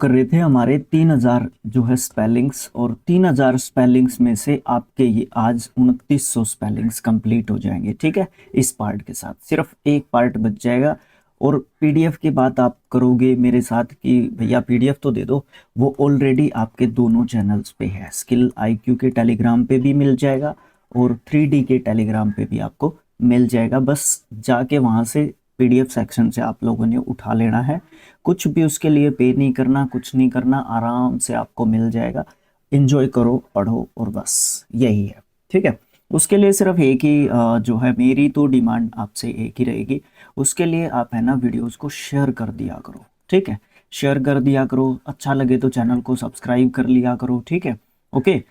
कर रहे थे हमारे 3000 जो है स्पेलिंग्स, और 3000 स्पेलिंग्स में से आपके ये आज 2900 स्पेलिंग्स कंप्लीट हो जाएंगे। ठीक है, इस पार्ट के साथ सिर्फ एक पार्ट बच जाएगा। और पीडीएफ की बात आप करोगे मेरे साथ कि भैया पीडीएफ तो दे दो, वो ऑलरेडी आपके दोनों चैनल्स पे है। स्किल आईक्यू के टेलीग्राम पे भी मिल जाएगा और 3D के टेलीग्राम पे भी आपको मिल जाएगा। बस जाके वहाँ से पीडीएफ सेक्शन से आप लोगों ने उठा लेना है। कुछ भी उसके लिए पे नहीं करना, कुछ नहीं करना, आराम से आपको मिल जाएगा। एंजॉय करो, पढ़ो, और बस यही है। ठीक है, उसके लिए सिर्फ एक ही जो है मेरी तो डिमांड आपसे एक ही रहेगी। उसके लिए आप है ना वीडियोस को शेयर कर दिया करो। ठीक है, शेयर कर दिया करो, अच्छा लगे तो चैनल को सब्सक्राइब कर लिया करो। ठीक है, ओके।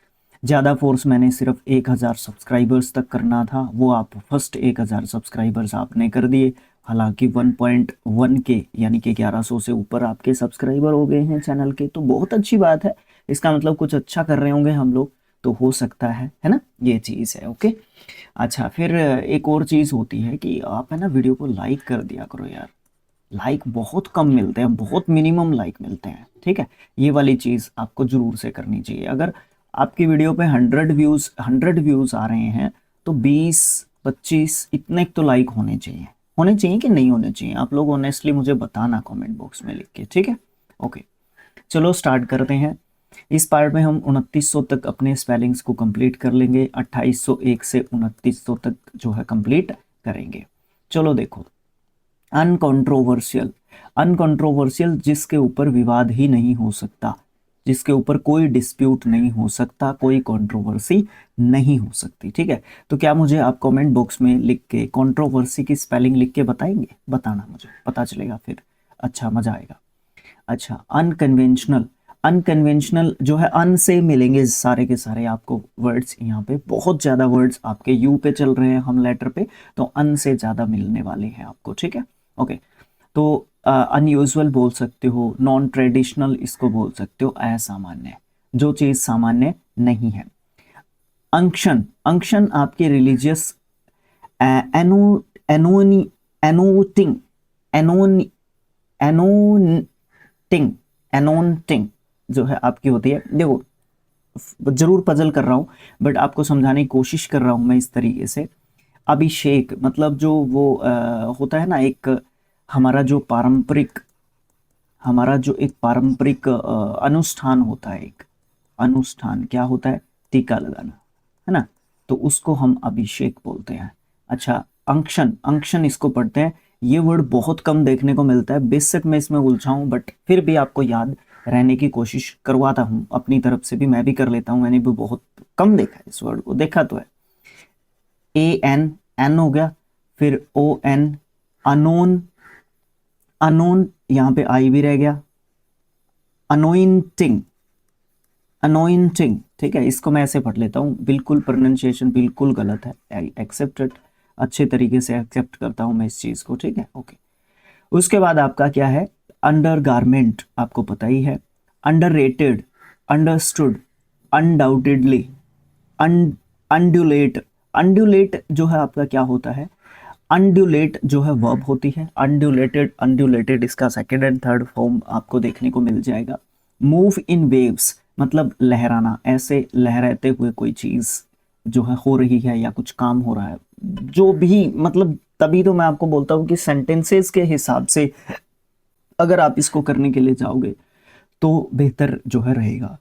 ज़्यादा फोर्स मैंने सिर्फ 1000 सब्सक्राइबर्स तक करना था, वो आप फर्स्ट 1000 सब्सक्राइबर्स आपने कर दिए। हालांकि 1.1 के यानी कि 1100 से ऊपर आपके सब्सक्राइबर हो गए हैं चैनल के, तो बहुत अच्छी बात है। इसका मतलब कुछ अच्छा कर रहे होंगे हम लोग, तो हो सकता है ना, ये चीज़ है। ओके, अच्छा, फिर एक और चीज़ होती है कि आप है ना वीडियो को लाइक कर दिया करो यार। लाइक बहुत कम मिलते हैं, बहुत मिनिमम लाइक मिलते हैं। ठीक है, ये वाली चीज़ आपको ज़रूर से करनी चाहिए। अगर आपकी वीडियो पे 100 व्यूज़ आ रहे हैं तो 20-25 इतने तो लाइक होने चाहिए कि नहीं होने चाहिए? आप लोग ऑनेस्टली मुझे बताना कमेंट बॉक्स में लिख के। ठीक है, ओके, चलो स्टार्ट करते हैं। इस पार्ट में हम 2900 तक अपने स्पेलिंग्स को कंप्लीट कर लेंगे। 2801 से 2900 तक जो है कंप्लीट करेंगे। चलो देखो, अनकंट्रोवर्शियल। अनकंट्रोवर्शियल जिसके ऊपर विवाद ही नहीं हो सकता, जिसके ऊपर कोई डिस्प्यूट नहीं हो सकता, कोई कंट्रोवर्सी नहीं हो सकती। ठीक है, तो क्या मुझे आप कमेंट बॉक्स में लिख के कंट्रोवर्सी की स्पेलिंग लिख के बताएंगे? बताना, मुझे पता चलेगा, फिर अच्छा मजा आएगा। अच्छा, अनकन्वेंशनल। अनकन्वेंशनल जो है, अन से मिलेंगे सारे के सारे आपको वर्ड्स। यहाँ पे बहुत ज़्यादा वर्ड्स आपके यू पे चल रहे हैं, हम लेटर पे, तो अन से ज़्यादा मिलने वाले हैं आपको। ठीक है, ओके। तो अनयूजुअल बोल सकते हो, नॉन ट्रेडिशनल इसको बोल सकते हो, असामान्य, जो चीज़ सामान्य नहीं है। अंक्शन। अंक्शन आपके रिलीजियस एनो एनोनी एनोटिंग एनोनी एनोटिंग एनोटिंग जो है आपकी होती है। देखो, जरूर पजल कर रहा हूँ बट आपको समझाने की कोशिश कर रहा हूँ मैं इस तरीके से। अभिषेक मतलब जो वो होता है ना, एक हमारा जो एक पारंपरिक अनुष्ठान होता है, एक अनुष्ठान क्या होता है? टीका लगाना, है ना, तो उसको हम अभिषेक बोलते हैं। अच्छा, अंक्शन। अंक्शन इसको पढ़ते हैं। ये वर्ड बहुत कम देखने को मिलता है, बेशक मैं इसमें उलझा हूँ बट फिर भी आपको याद रहने की कोशिश करवाता हूँ अपनी तरफ से भी, मैं भी कर लेता हूँ। मैंने भी बहुत कम देखा है इस वर्ड को, देखा तो है। ए एन, एन हो गया, फिर ओ एन, अनोन। अनोन यहाँ पे आई भी रह गया। Anointing, anointing. ठीक है, इसको मैं ऐसे पढ़ लेता हूँ, बिल्कुल प्रोनाउंसिएशन बिल्कुल गलत है, आई एक्सेप्ट इट, अच्छे तरीके से एक्सेप्ट करता हूँ मैं इस चीज़ को। ठीक है, ओके। उसके बाद आपका क्या है? अंडर गारमेंट, आपको पता ही है। Underrated, understood, undoubtedly, undulate. Undulate जो है आपका क्या होता है? अनड्यूलेट जो है वर्ब होती है। अनड्यूलेटेड, अनड्यूलेटेड इसका सेकेंड एंड थर्ड फॉर्म आपको देखने को मिल जाएगा। मूव इन वेव्स मतलब लहराना, ऐसे लहराते हुए कोई चीज़ जो है हो रही है या कुछ काम हो रहा है, जो भी मतलब, तभी तो मैं आपको बोलता हूँ कि सेंटेंसेस के हिसाब से अगर आप इसको करने के लिए जाओगे तो बेहतर जो है रहेगा।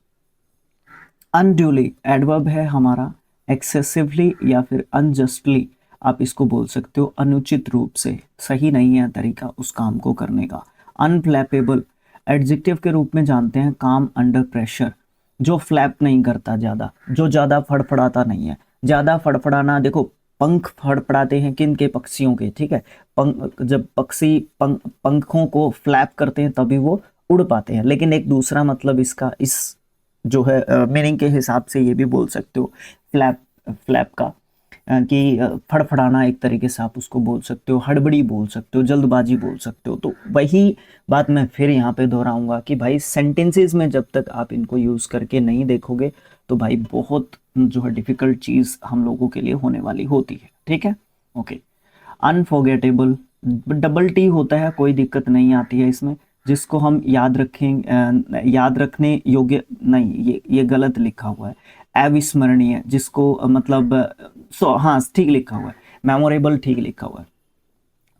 अनड्यूली एडवर्ब है हमारा, एक्सेसिवली या फिर अनजस्टली आप इसको बोल सकते हो, अनुचित रूप से, सही नहीं है तरीका उस काम को करने का। अनफ्लैपेबल एडजेक्टिव के रूप में जानते हैं, काम अंडर प्रेशर, जो फ्लैप नहीं करता ज़्यादा, जो ज़्यादा फड़फड़ाता नहीं है। ज़्यादा फड़फड़ाना, देखो पंख फड़फड़ाते हैं किन के? पक्षियों के। ठीक है, पंख, जब पक्षी पंखों को फ्लैप करते हैं तभी वो उड़ पाते हैं। लेकिन एक दूसरा मतलब इसका, इस जो है मीनिंग के हिसाब से ये भी बोल सकते हो फ्लैप, फ्लैप का कि फड़फड़ाना, एक तरीके से आप उसको बोल सकते हो। हड़बड़ी बोल सकते हो, जल्दबाजी बोल सकते हो। तो वही बात मैं फिर यहाँ पे दोहराऊंगा कि भाई सेंटेंसेस में जब तक आप इनको यूज़ करके नहीं देखोगे तो भाई बहुत जो है डिफ़िकल्ट चीज़ हम लोगों के लिए होने वाली होती है। ठीक है, ओके। अनफॉरगेटेबल, डबल टी होता है, कोई दिक्कत नहीं आती है इसमें। जिसको हम याद याद रखने योग्य नहीं, ये गलत लिखा हुआ है। अविस्मरणीय जिसको मतलब हाँ ठीक लिखा हुआ है, मेमोरेबल ठीक लिखा हुआ है।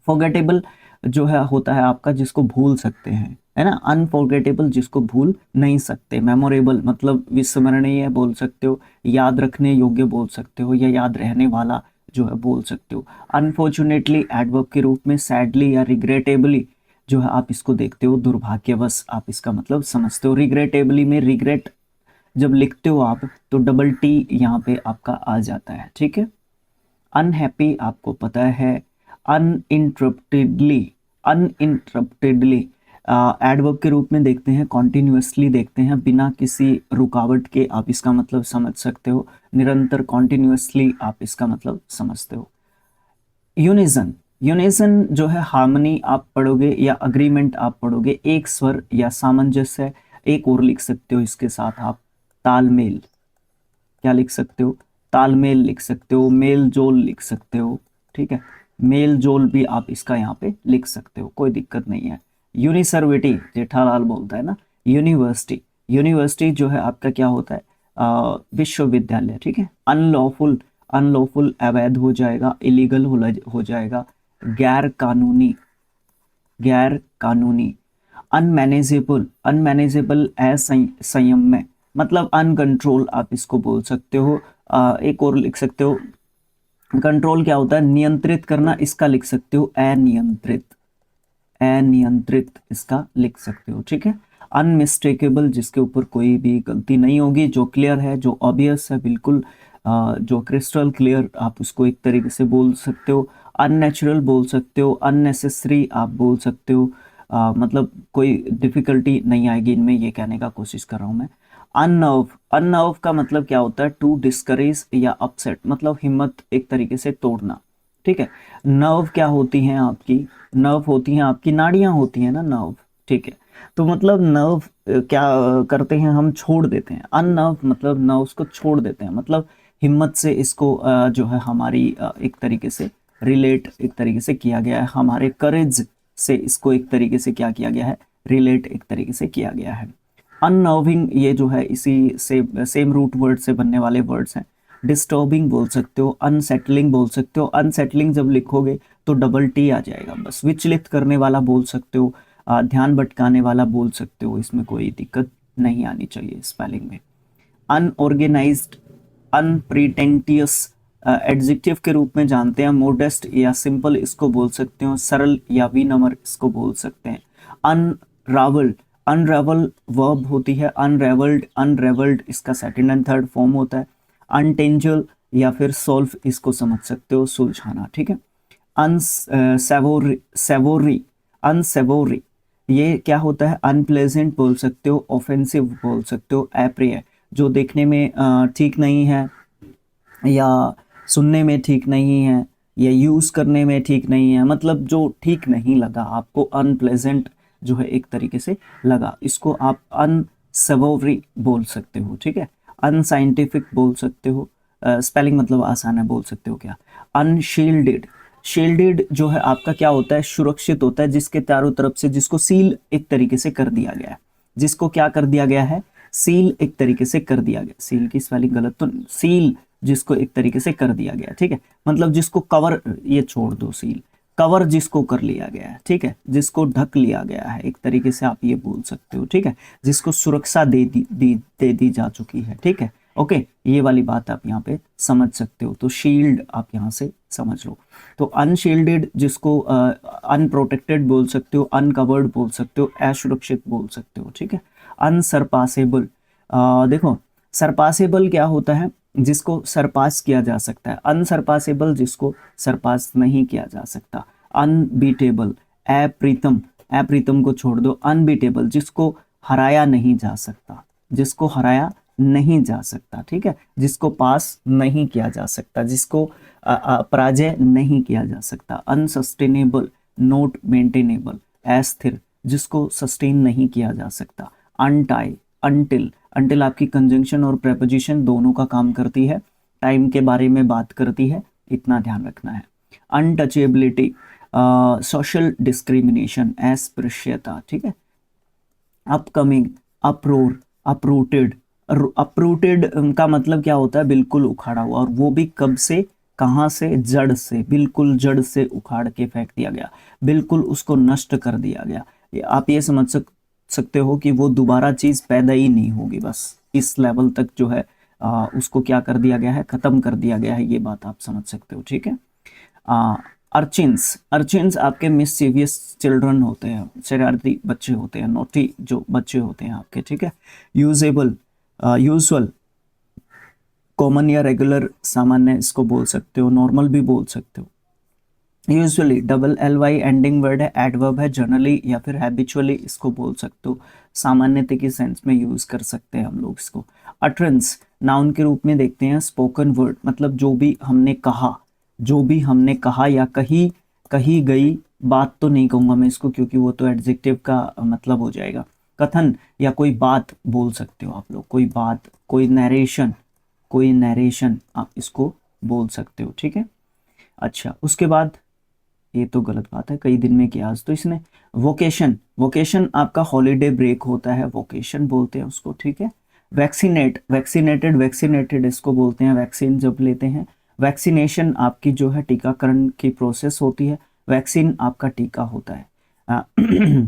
फॉरगेटेबल जो है होता है आपका जिसको भूल सकते हैं, है ना। अनफॉरगेटेबल जिसको भूल नहीं सकते। मेमोरेबल मतलब विस्मरणीय बोल सकते हो, याद रखने योग्य बोल सकते हो, या याद रहने वाला जो है बोल सकते हो। अनफॉर्चुनेटली एडवर्ब के रूप में सैडली या रिग्रेटेबली जो है आप इसको देखते हो, दुर्भाग्यवश आप इसका मतलब समझते हो। रिग्रेटेबली में रिग्रेट जब लिखते हो आप तो डबल टी यहाँ पे आपका आ जाता है, ठीक है। अनहैप्पी आपको पता है। अनइंटरप्टेडली, अनइंटरप्टेडली एडवर्ब के रूप में देखते हैं, कॉन्टिन्यूसली देखते हैं, बिना किसी रुकावट के आप इसका मतलब समझ सकते हो। निरंतर कॉन्टिन्यूसली आप इसका मतलब समझते हो। यूनिजन, यूनिजन जो है हार्मनी आप पढ़ोगे या अग्रीमेंट आप पढ़ोगे, एक स्वर या सामंजस्य। एक और लिख सकते हो इसके साथ आप तालमेल, क्या लिख सकते हो, तालमेल लिख सकते हो, मेल जोल लिख सकते हो, ठीक है। मेल जोल भी आप इसका यहाँ पे लिख सकते हो, कोई दिक्कत नहीं है। यूनिवर्सिटी जेठालाल बोलता है ना, यूनिवर्सिटी, यूनिवर्सिटी जो है आपका क्या होता है, विश्वविद्यालय, ठीक है। अनलॉफुल, अनलॉफुल अवैध हो जाएगा, इलीगल हो जाएगा, गैर कानूनी, गैर कानूनी। अनमैनेजेबल, अनमैनेजेबल संयम में मतलब अनकंट्रोल आप इसको बोल सकते हो। एक और लिख सकते हो, कंट्रोल क्या होता है, नियंत्रित करना, इसका लिख सकते हो अनियंत्रित, अनियंत्रित इसका लिख सकते हो, ठीक है। अनमिस्टेकेबल जिसके ऊपर कोई भी गलती नहीं होगी, जो क्लियर है, जो ऑब्वियस है, बिल्कुल जो क्रिस्टल क्लियर, आप उसको एक तरीके से बोल सकते हो। अननेचुरल बोल सकते हो, अननेसेसरी आप बोल सकते हो, मतलब कोई डिफिकल्टी नहीं आएगी इनमें, ये कहने का कोशिश कर रहा हूँ मैं। अननर्व, अननर्व का मतलब क्या होता है, टू डिस्करेज या अपसेट, मतलब हिम्मत एक तरीके से तोड़ना, ठीक है। नर्व क्या होती हैं आपकी, नर्व होती हैं आपकी नाड़ियां होती हैं ना, नर्व, ठीक है। तो मतलब नर्व क्या करते हैं, हम छोड़ देते हैं। अननर्व मतलब नर्व्स को छोड़ देते हैं, मतलब हिम्मत से इसको जो है हमारी एक तरीके से रिलेट एक तरीके से किया गया है, हमारे करेज से इसको एक तरीके से क्या किया गया है, रिलेट एक तरीके से किया गया है। अननर्विंग ये जो है इसी से सेम रूट वर्ड से बनने वाले वर्ड्स हैं। डिस्टर्बिंग बोल सकते हो, अनसेटलिंग बोल सकते हो। अनसेटलिंग जब लिखोगे तो डबल टी आ जाएगा बस। विचलित करने वाला बोल सकते हो, ध्यान भटकाने वाला बोल सकते हो, इसमें कोई दिक्कत नहीं आनी चाहिए स्पेलिंग में। अनऑर्गेनाइज्ड, अनप्रिटेंटियस एडजेक्टिव के रूप में जानते हैं। मोडेस्ट या सिंपल इसको बोल सकते हो, सरल या विनम्र इसको बोल सकते हैं। अनरावल्ड, अनरेवल वर्ब होती है, अनरेवल्ड, अनरेवल्ड इसका सेकंड एंड थर्ड फॉर्म होता है। अनटेंजल या फिर सॉल्व इसको समझ सकते हो, सुलझाना, ठीक है। अनसेवोरी, सेवोरी, अनसेवोरी ये क्या होता है, अनप्लेजेंट बोल सकते हो, ऑफेंसिव बोल सकते हो, अप्रिय जो देखने में ठीक नहीं है या सुनने में ठीक नहीं है या यूज़ करने में ठीक नहीं है, मतलब जो ठीक नहीं लगा आपको, अनप्लेजेंट जो है एक तरीके से लगा, इसको आप अनसेवोरी बोल सकते हो, ठीक है। अनसाइंटिफिक बोल सकते हो, स्पेलिंग मतलब आसान है, बोल सकते हो क्या। अनशील्डेड, शील्डेड जो है आपका क्या होता है, सुरक्षित होता है, जिसके चारों तरफ से जिसको सील एक तरीके से कर दिया गया है, जिसको क्या कर दिया गया है, सील एक तरीके से कर दिया गया। सील की स्पेलिंग गलत तो, सील जिसको एक तरीके से कर दिया गया, ठीक है। मतलब जिसको कवर, ये छोड़ दो, सील कवर जिसको कर लिया गया है, ठीक है, जिसको ढक लिया गया है एक तरीके से आप ये बोल सकते हो, ठीक है। जिसको सुरक्षा दे दी जा चुकी है, ठीक है। ओके, ये वाली बात आप यहाँ पे समझ सकते हो, तो शील्ड आप यहाँ से समझ लो। तो अनशील्डेड जिसको अनप्रोटेक्टेड बोल सकते हो, अनकवर्ड बोल सकते हो, असुरक्षित बोल सकते हो, ठीक है। अनसरपासेबल, देखो सरपासेबल क्या होता है, जिसको सरपास किया जा सकता है। अनसरपासेबल जिसको सरपास नहीं किया जा सकता। अनबीटेबल, अप्रीतम, अप्रीतम को छोड़ दो। अनबीटेबल जिसको हराया नहीं जा सकता, जिसको हराया नहीं जा सकता, ठीक है, जिसको पास नहीं किया जा सकता, जिसको पराजय नहीं किया जा सकता। अनसस्टेनेबल, नॉट मेंटेनेबल, अस्थिर जिसको सस्टेन नहीं किया जा सकता। अनटाई, अनटिल, अनटिल आपकी कंजंक्शन और प्रेपोजिशन दोनों का काम करती है, टाइम के बारे में बात करती है, इतना ध्यान रखना है। अनटचेबिलिटी, सोशल डिस्क्रिमिनेशन, अस्पृश्यता, ठीक है, अपकमिंग, अप्रोर, अपरूटेड। अपरूटेड का मतलब क्या होता है, बिल्कुल उखाड़ा हुआ, और वो भी कब से, कहाँ से, जड़ से, बिल्कुल जड़ से उखाड़ के फेंक दिया गया, बिल्कुल उसको नष्ट कर दिया गया। आप ये समझ सकते हो कि वो दोबारा चीज पैदा ही नहीं होगी, बस इस लेवल तक जो है उसको क्या कर दिया गया है, खत्म कर दिया गया है, ये बात आप समझ सकते हो, ठीक है। अर्चिन्स, अर्चिन्स आपके मिसचीवियस चिल्ड्रन होते हैं, शरारती बच्चे होते हैं, नोटी जो बच्चे होते हैं आपके, ठीक है। यूजेबल, यूजुअल, कॉमन या रेगुलर, सामान्य इसको बोल सकते हो, नॉर्मल भी बोल सकते हो। Usually double L Y ending word है, एडवर्ब है, जनरली या फिर हैबिचुअली इसको बोल सकते हो, सामान्यता की सेंस में यूज कर सकते हैं हम लोग इसको। अटरेंस नाउन के रूप में देखते हैं, स्पोकन वर्ड मतलब जो भी हमने कहा, जो भी हमने कहा या कही, कही गई बात तो नहीं कहूंगा मैं इसको, क्योंकि वो तो एडजेक्टिव का मतलब हो जाएगा। कथन या कोई बात बोल सकते हो आप लोग, कोई बात, कोई नरेशन, कोई नरेशन आप इसको बोल सकते हो, ठीक है। अच्छा, उसके बाद ये तो गलत बात है, कई दिन में किया आज तो इसने। वोकेशन, वोकेशन आपका हॉलीडे ब्रेक होता है, वोकेशन बोलते हैं उसको, ठीक है। वैक्सीनेट, वैक्सीनेटेड, वैक्सीनेटेड इसको बोलते हैं, वैक्सीन जब लेते हैं। वैक्सीनेशन आपकी जो है टीकाकरण की प्रोसेस होती है, वैक्सीन आपका टीका होता है।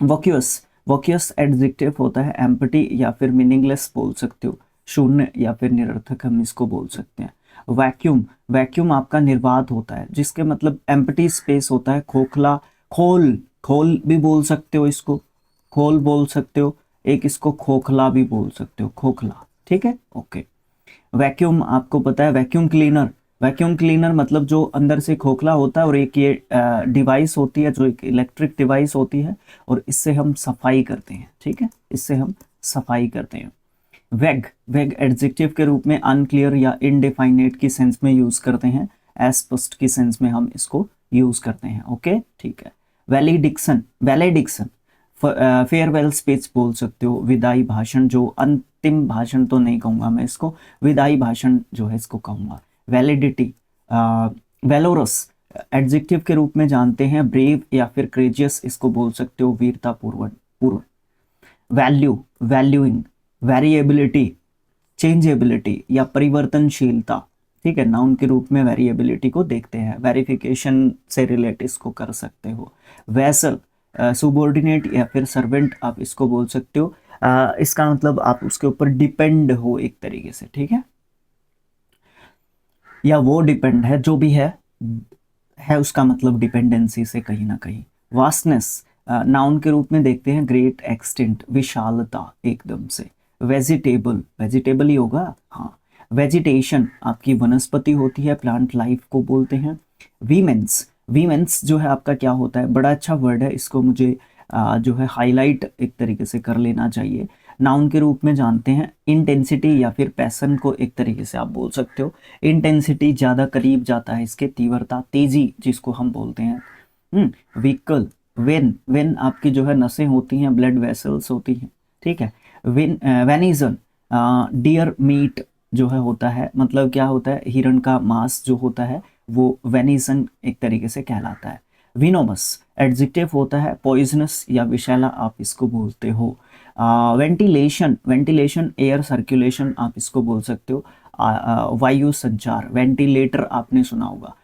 वोक्यूअस, वोक्यूअस एडजेक्टिव होता है, एम्प्टी या फिर मीनिंगलेस बोल सकते हो, शून्य या फिर निरर्थक हम इसको बोल सकते हैं। वैक्यूम, वैक्यूम आपका निर्वात होता है, जिसके मतलब एम्प्टी स्पेस होता है, खोखला, खोल, खोल भी बोल सकते हो इसको, खोल बोल सकते हो, एक इसको खोखला भी बोल सकते हो, खोखला, ठीक है, ओके। वैक्यूम आपको पता है, वैक्यूम क्लीनर, वैक्यूम क्लीनर मतलब जो अंदर से खोखला होता है, और एक ये डिवाइस होती है जो एक इलेक्ट्रिक डिवाइस होती है, और इससे हम सफाई करते हैं, ठीक है, इससे हम सफाई करते हैं। वेग, वेग एडजेक्टिव के रूप में अनक्लियर या इनडिफाइनेट की सेंस में यूज करते हैं, अस्पष्ट की सेंस में हम इसको यूज करते हैं, ओके, ठीक है। वैलिडिक्शन, वैलिडिक्शन फेयरवेल स्पीच बोल सकते हो, विदाई भाषण, जो अंतिम भाषण तो नहीं कहूंगा मैं इसको, विदाई भाषण जो है इसको कहूंगा। वैलिडिटी, वेलोरस एडजेक्टिव के रूप में जानते हैं, ब्रेव या फिर क्रेजियस इसको बोल सकते हो, वीरता पूर्व पूर्व। वैल्यू, वैल्यूइंग, वेरिएबिलिटी, चेंजेबिलिटी या परिवर्तनशीलता, ठीक है, नाउन के रूप में वेरिएबिलिटी को देखते हैं, वेरिफिकेशन से रिलेट इसको कर सकते हो। वैसल, सुबॉर्डिनेट या फिर सर्वेंट आप इसको बोल सकते हो, इसका मतलब आप उसके ऊपर डिपेंड हो एक तरीके से, ठीक है, या वो डिपेंड है, जो भी है उसका मतलब डिपेंडेंसी से कहीं ना कहीं। वास्टनेस नाउन के रूप में देखते हैं, ग्रेट एक्सटेंट, विशालता एकदम से। वेजिटेबल, वेजिटेबल ही होगा, हाँ। वेजिटेशन आपकी वनस्पति होती है, प्लांट लाइफ को बोलते हैं। वीमेंस, वीमेंस जो है आपका क्या होता है, बड़ा अच्छा वर्ड है, इसको मुझे जो है हाईलाइट एक तरीके से कर लेना चाहिए। नाउन के रूप में जानते हैं, इंटेंसिटी या फिर पैसन को एक तरीके से आप बोल सकते हो, इंटेंसिटी ज़्यादा करीब जाता है इसके, तीव्रता, तेजी जिसको हम बोलते हैं। व्हीकल, वेन, वेन आपकी जो है नसें होती हैं, ब्लड वेसल्स होती हैं, ठीक है। वेनिजन, डियर मीट जो है होता है, मतलब क्या होता है, हिरण का मांस जो होता है वो वेनिजन एक तरीके से कहलाता है। विनोमस एडजेक्टिव होता है, पॉइजनस या विषैला आप इसको बोलते हो। वेंटिलेशन, वेंटिलेशन एयर सर्कुलेशन आप इसको बोल सकते हो, वायु संचार, वेंटिलेटर आपने सुना होगा,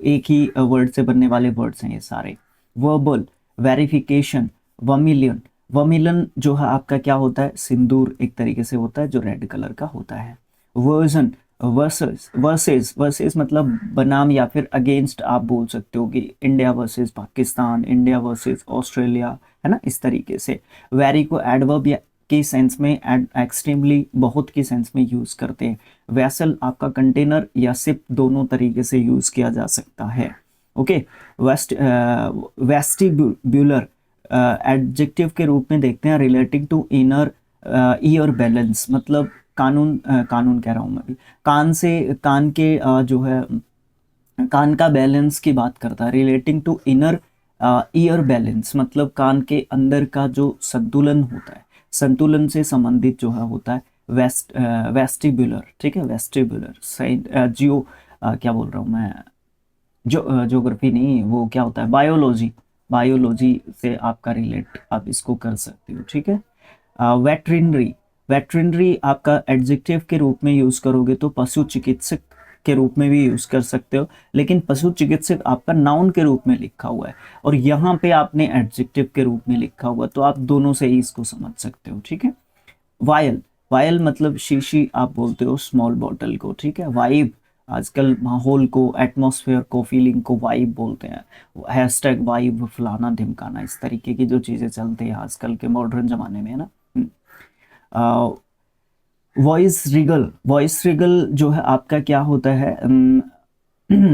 एक ही वर्ड से बनने वाले वर्ड्स हैं ये सारे। वर्बल, वेरिफिकेशन, वर्मिलियन, वर्मिलियन जो है आपका क्या होता है, सिंदूर एक तरीके से होता है जो रेड कलर का होता है। वर्जन, वर्सेस, वर्सेस, वर्सेस मतलब बनाम या फिर अगेंस्ट आप बोल सकते हो, कि India versus Pakistan, India versus Australia, है ना, इस तरीके से। वेरी को एडवर्ब या की सेंस में, एक्सट्रीमली बहुत की सेंस में यूज करते हैं। वैसल आपका कंटेनर या सिप, दोनों तरीके से यूज किया जा सकता है, ओके। वेस्टिब्यूलर एडजेक्टिव के रूप में देखते हैं, relating to inner ear balance, मतलब कानून, कानून कह रहा हूँ मैं भी, कान से, कान के जो है कान का बैलेंस की बात करता है, relating to inner ear balance, मतलब कान के अंदर का जो संतुलन होता है, संतुलन से संबंधित जो है होता है, वेस्टिब्यूलर, ठीक है, वेस्टिब्यूलर। जियो क्या बोल रहा हूँ मैं, जो ज्योग्राफी नहीं, वो क्या होता है, बायोलॉजी, बायोलॉजी से आपका रिलेट आप इसको कर सकते हो, ठीक है। वेटरिनरी, वेटरिनरी आपका एडजेक्टिव के रूप में यूज करोगे तो पशु चिकित्सक के रूप में भी यूज कर सकते हो, लेकिन पशु चिकित्सक आपका नाउन के रूप में लिखा हुआ है और यहाँ पे आपने एडजेक्टिव के रूप में लिखा हुआ, तो आप दोनों से ही इसको समझ सकते हो, ठीक है। वायल, वायल मतलब शीशी आप बोलते हो स्मॉल बॉटल को, ठीक है। वाइब, आजकल माहौल को, एटमॉस्फेयर को, फीलिंग को वाइब बोलते हैं। हैशटैग वाइब, फलाना ढिमकाना, इस तरीके की जो चीज़ें चलती हैं आजकल के मॉडर्न ज़माने में, है ना। वॉइस रिगल, वॉइस रिगल जो है आपका क्या होता है,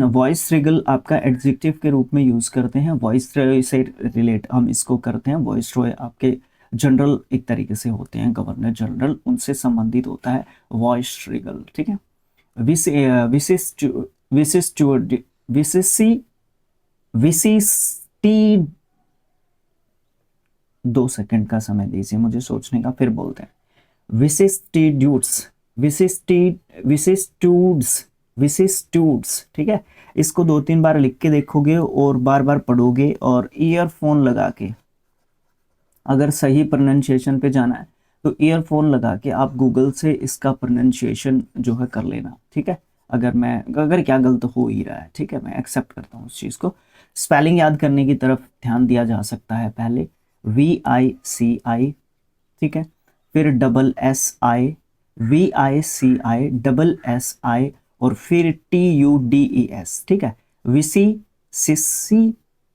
वॉइस रिगल आपका एडजेक्टिव के रूप में यूज करते हैं, वॉइस रॉय से रिलेट हम इसको करते हैं। वॉइस रॉय आपके जनरल एक तरीके से होते हैं, गवर्नर जनरल, उनसे संबंधित होता है वॉइस रिगल, ठीक है। विशिष्ट, विशिष्ट, विशिष्टी, विशिष्टी, 2 सेकंड का समय दीजिए मुझे सोचने का, फिर बोलते हैं। विशिष्टिट्यूड्स, विशिष्टूड्स, विशिष्टूड्स, ठीक है। इसको 2-3 बार लिख के देखोगे और बार बार पढ़ोगे, और ईयरफोन लगा के, अगर सही प्रोनाउंसिएशन पे जाना है तो ईयरफोन लगा के आप गूगल से इसका प्रोनाउंसिएशन जो है कर लेना, ठीक है। अगर क्या गलत हो ही रहा है, ठीक है, मैं एक्सेप्ट करता हूँ उस चीज़ को। स्पेलिंग याद करने की तरफ ध्यान दिया जा सकता है। पहले VICI, ठीक है, फिर SSI, VICI, और फिर TUDES, ठीक है।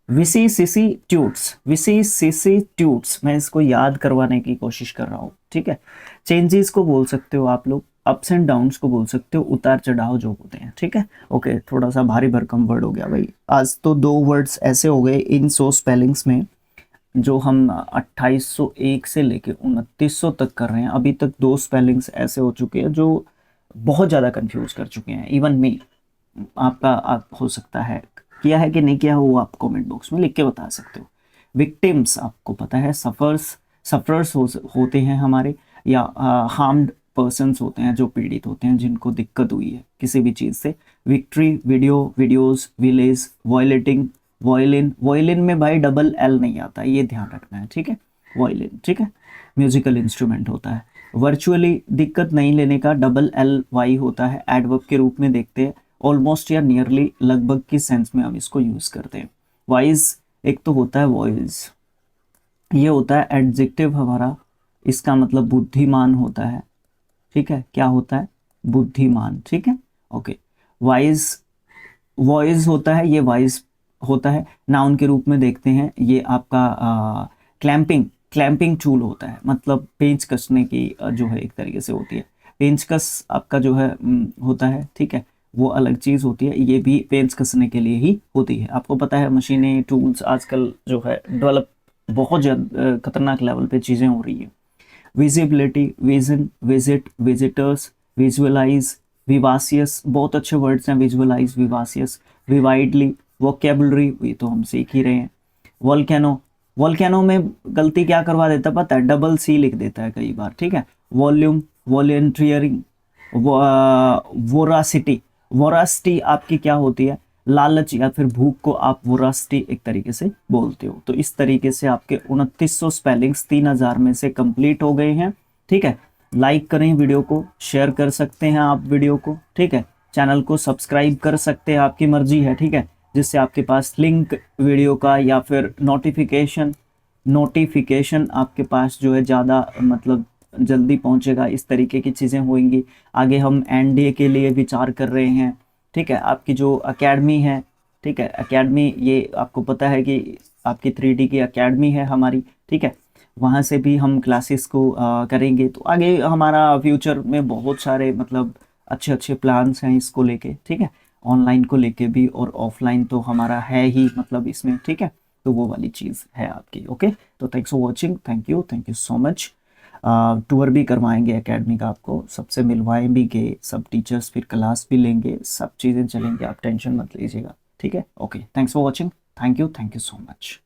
विसिसिट्यूड्स, विसिसिट्यूड्स, मैं इसको याद करवाने की कोशिश कर रहा हूँ, ठीक है। चेंजेस को बोल सकते हो आप लोग, अप्स एंड डाउन्स को बोल सकते हो, उतार चढ़ाव जो होते हैं, ठीक है। ओके, थोड़ा सा भारी भरकम वर्ड हो गया भाई आज तो। 2 वर्ड्स ऐसे हो गए इन 100 स्पेलिंग्स में जो हम 2801 से लेके 2900 तक कर रहे हैं। अभी तक 2 स्पेलिंग्स ऐसे हो चुके हैं जो बहुत ज़्यादा कंफ्यूज कर चुके हैं, इवन मी। आपका आप हो सकता है किया है कि नहीं किया हो, वो आप कमेंट बॉक्स में लिख के बता सकते हो। विक्टिम्स आपको पता है, सफरर्स होते हैं हमारे, या हार्म्ड पर्सन्स होते हैं जो पीड़ित होते हैं, जिनको दिक्कत हुई है किसी भी चीज़ से। Victory, video, videos, village, violating, violin, violin में भाई DL नहीं आता, ये ध्यान रखना है, ठीक है। वॉयलिन, ठीक है, म्यूजिकल इंस्ट्रूमेंट होता है। वर्चुअली, दिक्कत नहीं लेने का LLY होता है, एडवर्ब के रूप में देखते हैं। ऑलमोस्ट या नियरली, लगभग की सेंस में हम इसको यूज करते हैं। वाइज, एक तो होता है वॉइस, ये होता है एडजेक्टिव हमारा, इसका मतलब बुद्धिमान होता है, ठीक है। क्या होता है? बुद्धिमान, ठीक है, ओके। वाइज, वॉइस होता है, ये वाइज होता है। नाउन के रूप में देखते हैं, ये आपका क्लैंपिंग, क्लैंपिंग टूल होता है, मतलब पेंच कसने की जो है एक तरीके से होती है। पेंचकस आपका जो है होता है, ठीक है, वो अलग चीज़ होती है, ये भी पेंच कसने के लिए ही होती है। आपको पता है मशीनें, टूल्स आजकल जो है डेवलप बहुत ज़्यादा खतरनाक लेवल पे चीज़ें हो रही है। Visibility, vision, visit, visitors, visualize, vivacious, बहुत अच्छे वर्ड्स हैं। विजुअलाइज, विवासियस, विवाइडली, वोकेबलरी, ये तो हम सीख ही रहे हैं। वॉल्केनो, वॉल्केनो में गलती क्या करवा देता पता है, CC लिख देता है कई बार, ठीक है। वॉल्यूम, वॉलेंटियरिंग, वोरासिटी, वोरासिटी आपकी क्या होती है, लालच या फिर भूख को आप वोरासिटी एक तरीके से बोलते हो। तो इस तरीके से आपके 2900 स्पेलिंग्स 3000 में से कंप्लीट हो गए हैं, ठीक है। लाइक करें वीडियो को, शेयर कर सकते हैं आप वीडियो को, ठीक है। चैनल को सब्सक्राइब कर सकते हैं, आपकी मर्जी है, ठीक है, जिससे आपके पास लिंक वीडियो का या फिर नोटिफिकेशन आपके पास जो है ज़्यादा मतलब जल्दी पहुंचेगा। इस तरीके की चीज़ें होंगी। आगे हम NDA के लिए विचार कर रहे हैं, ठीक है। आपकी जो एकेडमी है, ठीक है, एकेडमी ये आपको पता है कि आपकी 3D की एकेडमी है हमारी, ठीक है, वहाँ से भी हम क्लासेस को करेंगे। तो आगे हमारा फ्यूचर में बहुत सारे मतलब अच्छे अच्छे प्लान्स हैं इसको लेके, ठीक है। ऑनलाइन को लेके भी और ऑफलाइन तो हमारा है ही मतलब इसमें, ठीक है। तो वो वाली चीज़ है आपकी, ओके। तो thanks for watching, thank you so much. Tour भी करवाएंगे एकेडमी का, आपको सबसे मिलवाएंगे, सब टीचर्स, फिर क्लास भी लेंगे, सब चीज़ें चलेंगे, आप टेंशन मत लीजिएगा, ठीक है, okay. Thanks for watching, thank you so much.